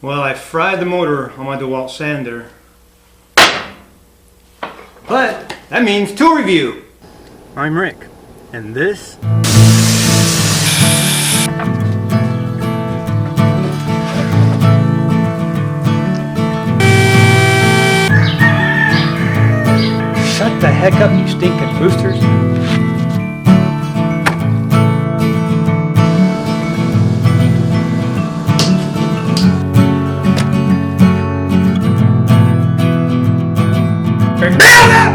Well, I fried the motor on my DeWalt sander, but that means tool review. I'm Rick, and this shut the heck up, you stinking roosters.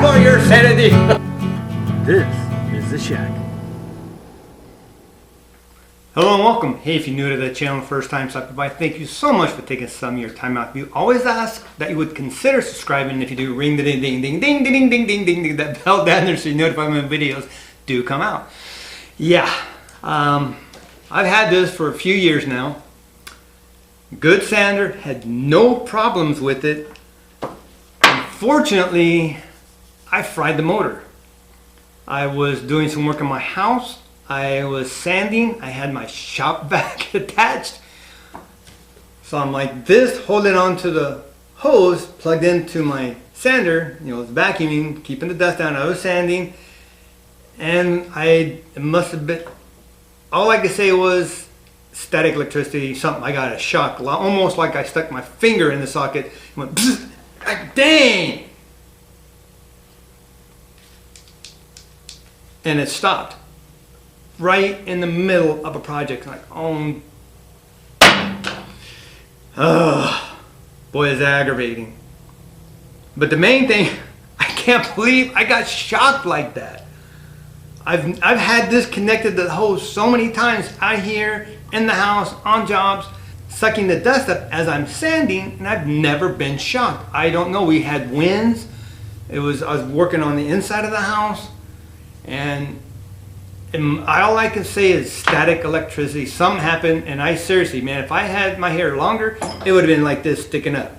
For your sanity. This is the shack. Hello and welcome. Hey, if you're new to the channel, first time stopping by, thank you so much for taking some of your time out. We always ask that you would consider subscribing. If you do, ring the ding ding ding ding ding ding ding ding ding that bell down there so you're notified when videos do come out. Yeah, I've had this for a few years now. Good sander, had no problems with it. Unfortunately, I fried the motor. I was doing some work in my house. I was sanding. I had my shop vac attached. So I'm like this, holding on to the hose plugged into my sander. You know, it's vacuuming, keeping the dust down. I was sanding. And it must have been, all I could say was static electricity, something. I got a shock, almost like I stuck my finger in the socket. It went, bzz, dang! And it stopped right in the middle of a project. Like, oh, boy, it's aggravating. But the main thing, I can't believe I got shocked like that. I've had this connected to the hose so many times out here in the house on jobs, sucking the dust up as I'm sanding, and I've never been shocked. I don't know. We had winds. I was working on the inside of the house. And all I can say is static electricity. Something happened, and I seriously, man, if I had my hair longer, it would have been like this sticking up.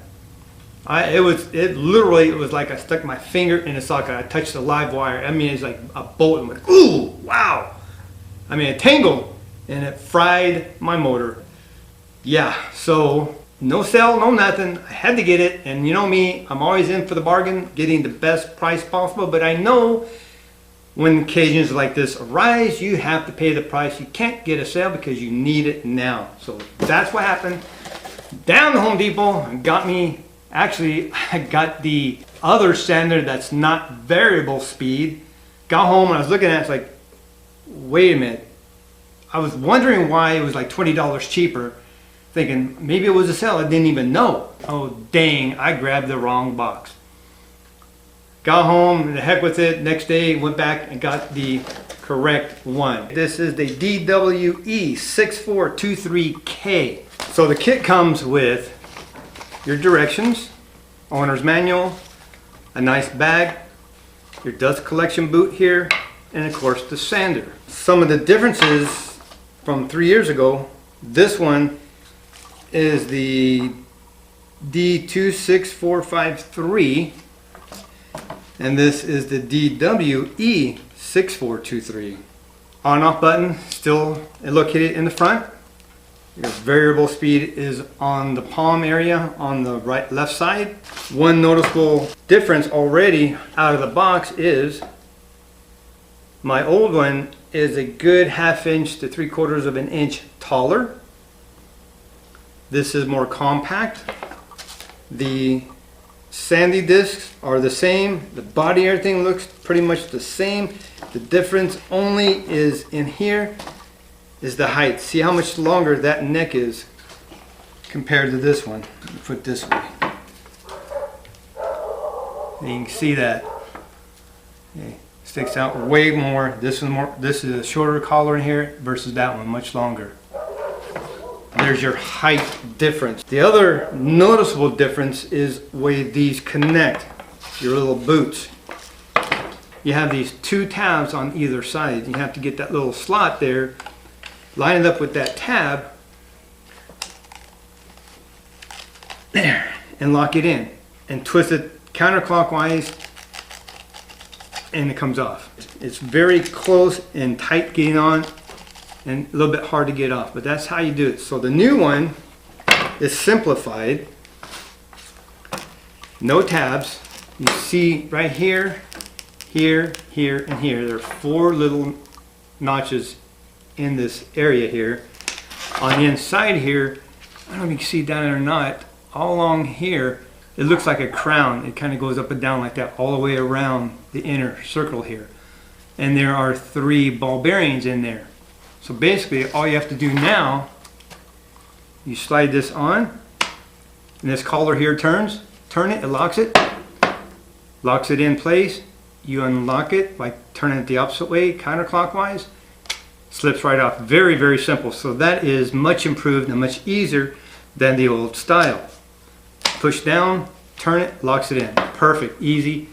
It literally was like I stuck my finger in a socket. I touched the live wire. I mean, it's like a bolt and went, ooh, wow. I mean, it tingled, and it fried my motor. Yeah, so no sale, no nothing. I had to get it, and you know me, I'm always in for the bargain, getting the best price possible, but I know when occasions like this arise, you have to pay the price. You can't get a sale because you need it now. So that's what happened. Down to Home Depot and got me, actually, I got the other sander that's not variable speed. Got home and I was looking at it, it's like, wait a minute. I was wondering why it was like $20 cheaper, thinking maybe it was a sale. I didn't even know. Oh, dang, I grabbed the wrong box. Got home, the heck with it. Next day, went back and got the correct one. This is the DWE6423K. So the kit comes with your directions, owner's manual, a nice bag, your dust collection boot here, and of course the sander. Some of the differences from 3 years ago, this one is the D26453. And this is the DWE6423. On-off button still located in the front. Your variable speed is on the palm area on the left side. One noticeable difference already out of the box is my old one is a good 1/2 inch to 3/4 of an inch taller. This is more compact. The sandy discs are the same. The body, everything looks pretty much the same. The difference only is in here is the height. See how much longer that neck is compared to this one. Put it this way. And you can see that. Okay. Sticks out way more. This is a shorter collar in here versus that one, much longer. There's your height difference. The other noticeable difference is the way these connect, your little boots. You have these two tabs on either side. You have to get that little slot there, line it up with that tab, there, and lock it in. And twist it counterclockwise, and it comes off. It's very close and tight getting on, and a little bit hard to get off, but that's how you do it. So the new one is simplified. No tabs. You see right here, here, here, and here. There are 4 little notches in this area here. On the inside here, I don't know if you can see down there or not, all along here, it looks like a crown. It kind of goes up and down like that all the way around the inner circle here. And there are 3 ball bearings in there. So basically all you have to do now, you slide this on, and this collar here turns, turn it, it locks it in place. You unlock it by turning it the opposite way, counterclockwise, slips right off. Very, very simple. So that is much improved and much easier than the old style. Push down, turn it, locks it in. Perfect, easy.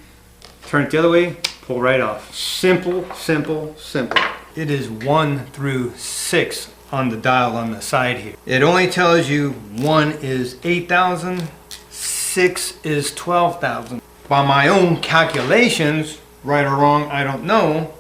Turn it the other way, pull right off. Simple, simple, simple. It is 1 through 6 on the dial on the side here. It only tells you 1 is 8,000, 6 is 12,000. By my own calculations, right or wrong, I don't know,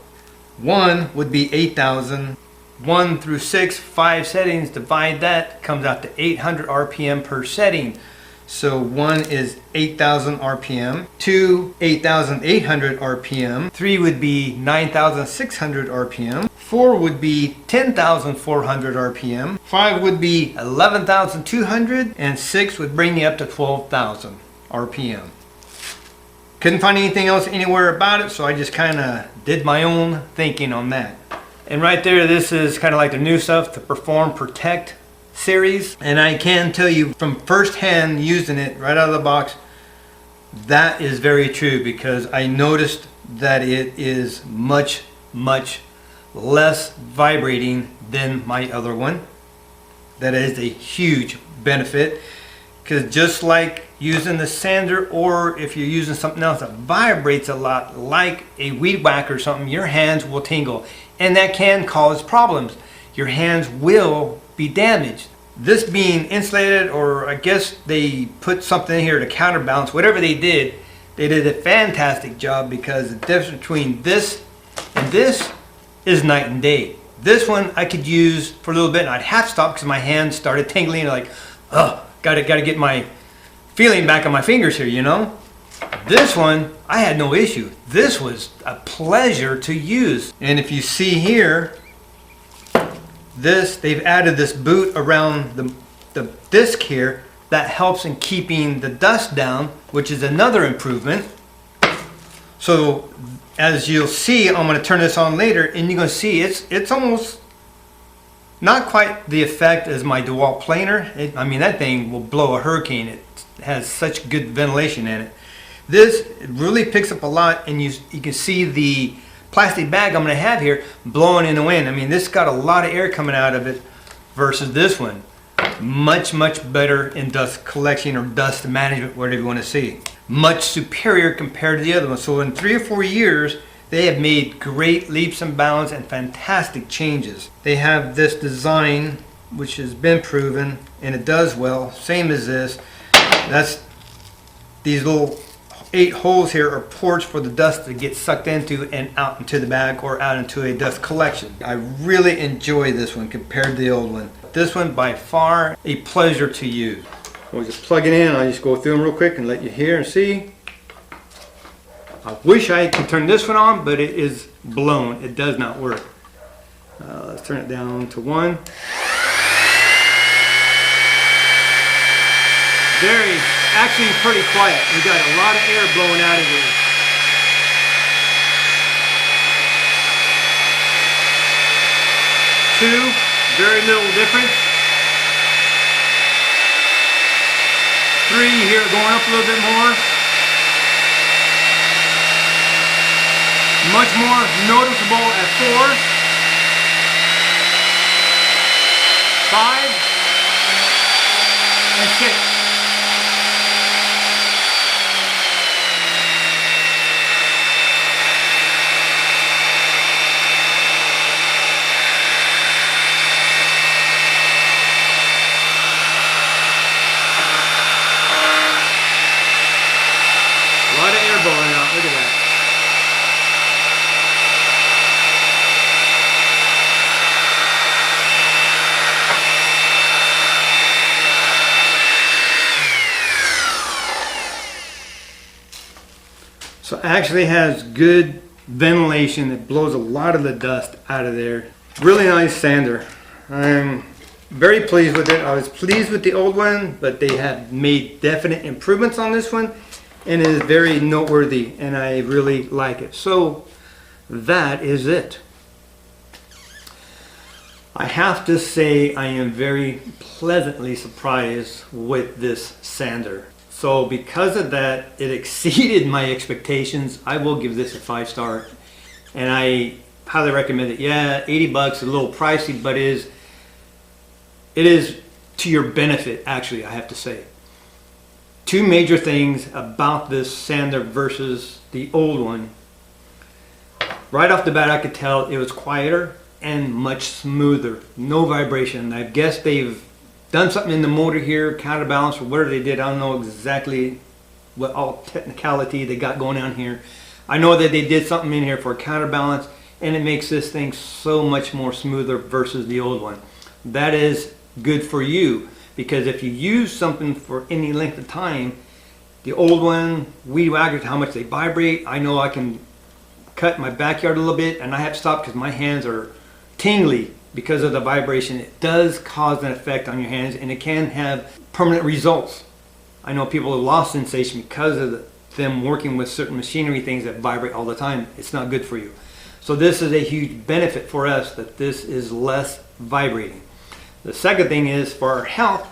1 would be 8,000. 1 through 6, 5 settings, divide that, comes out to 800 RPM per setting. So 1 is 8,000 RPM, 2, 8,800 RPM, 3 would be 9,600 RPM, 4 would be 10,400 RPM, 5 would be 11,200, and 6 would bring you up to 12,000 RPM. Couldn't find anything else anywhere about it, so I just kind of did my own thinking on that. And right there, this is kind of like the new stuff, the Perform Protect series. And I can tell you from first hand using it right out of the box, that is very true, because I noticed that it is much, much less vibrating than my other one. That is a huge benefit, because just like using the sander, or if you're using something else that vibrates a lot like a weed whacker or something, your hands will tingle, and that can cause problems. Your hands will be damaged. This being insulated, or I guess they put something in here to counterbalance, whatever they did a fantastic job, because the difference between this and this is night and day. This one I could use for a little bit and I'd have to stop because my hands started tingling, like, oh, gotta get my feeling back on my fingers here, you know? This one, I had no issue. This was a pleasure to use. And if you see here, they've added this boot around the disc here that helps in keeping the dust down, which is another improvement. So as you'll see, I'm going to turn this on later, and you're going to see it's almost not quite the effect as my DeWalt planer. I mean, that thing will blow a hurricane. It has such good ventilation in it. This really picks up a lot, and you can see the plastic bag I'm going to have here blowing in the wind. I mean, this got a lot of air coming out of it versus this one. Much, much better in dust collection or dust management, whatever you want to see. Much superior compared to the other one. So in 3 or 4 years, they have made great leaps and bounds and fantastic changes. They have this design, which has been proven, and it does well, same as this. That's these little 8 holes here are ports for the dust to get sucked into and out into the bag or out into a dust collection. I really enjoy this one compared to the old one. This one by far a pleasure to use. We'll just plug it in. I'll just go through them real quick and let you hear and see. I wish I could turn this one on, but it is blown. It does not work. Let's turn it down to 1. Actually pretty quiet. We got a lot of air blowing out of here. Two, very little difference. 3, you hear it going up a little bit more. Much more noticeable at 4. 5 and 6. Look at that. So it actually has good ventilation. It blows a lot of the dust out of there. Really nice sander. I'm very pleased with it. I was pleased with the old one, but they have made definite improvements on this one, and it is very noteworthy, and I really like it. So that is it. I have to say I am very pleasantly surprised with this sander. So because of that, it exceeded my expectations. I will give this a 5-star, and I highly recommend it. Yeah, 80 bucks, a little pricey, but it is to your benefit, actually, I have to say. Two major things about this sander versus the old one. Right off the bat, I could tell it was quieter and much smoother. No vibration. I guess they've done something in the motor here, counterbalance or whatever they did. I don't know exactly what all technicality they got going on here. I know that they did something in here for a counterbalance, and it makes this thing so much more smoother versus the old one. That is good for you, because if you use something for any length of time, the old one, weed whackers, how much they vibrate. I know I can cut my backyard a little bit and I have to stop because my hands are tingly because of the vibration. It does cause an effect on your hands, and it can have permanent results. I know people have lost sensation because of them working with certain machinery things that vibrate all the time. It's not good for you. So this is a huge benefit for us, that this is less vibrating. The second thing is for our health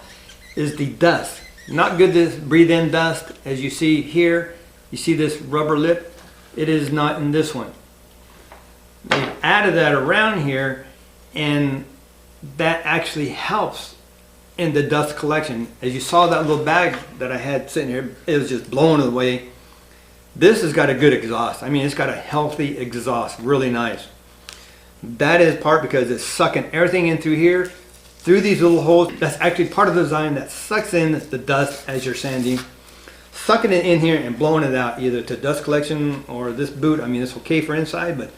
is the dust. Not good to breathe in dust. As you see here, you see this rubber lip? It is not in this one. They've added that around here, and that actually helps in the dust collection. As you saw that little bag that I had sitting here, it was just blowing away. This has got a good exhaust. I mean, it's got a healthy exhaust, really nice. That is part because it's sucking everything in through here, through these little holes. That's actually part of the design that sucks in the dust as you're sanding, sucking it in here and blowing it out either to dust collection or this boot. I mean, it's okay for inside, but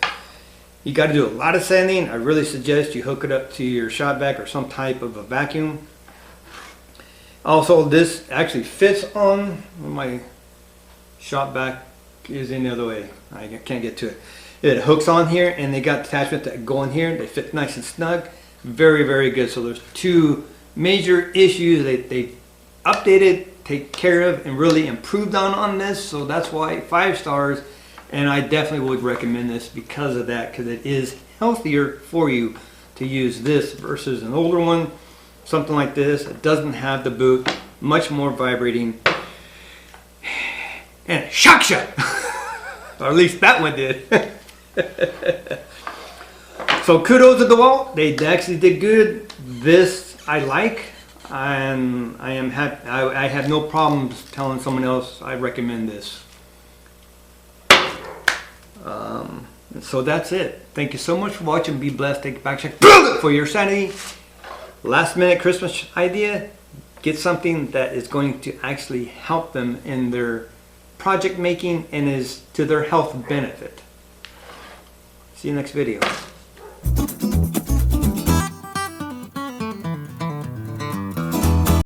you got to do a lot of sanding. I really suggest you hook it up to your shop vac or some type of a vacuum. Also, this actually fits on my shop vac is in the other way. I can't get to it. It hooks on here, and they got attachments that go in here. They fit nice and snug. Very, very good. So there's two major issues they updated, take care of, and really improved on this. So that's why 5 stars. And I definitely would recommend this because of that, because it is healthier for you to use this versus an older one. Something like this, it doesn't have the boot, much more vibrating, and it shocks you. Or at least that one did. So kudos to DeWalt. They actually did good. This I like, and I am happy. I have no problems telling someone else I recommend this. So that's it. Thank you so much for watching. Be blessed. Take back check for your sanity. Last minute Christmas idea. Get something that is going to actually help them in their project making and is to their health benefit. See you next video.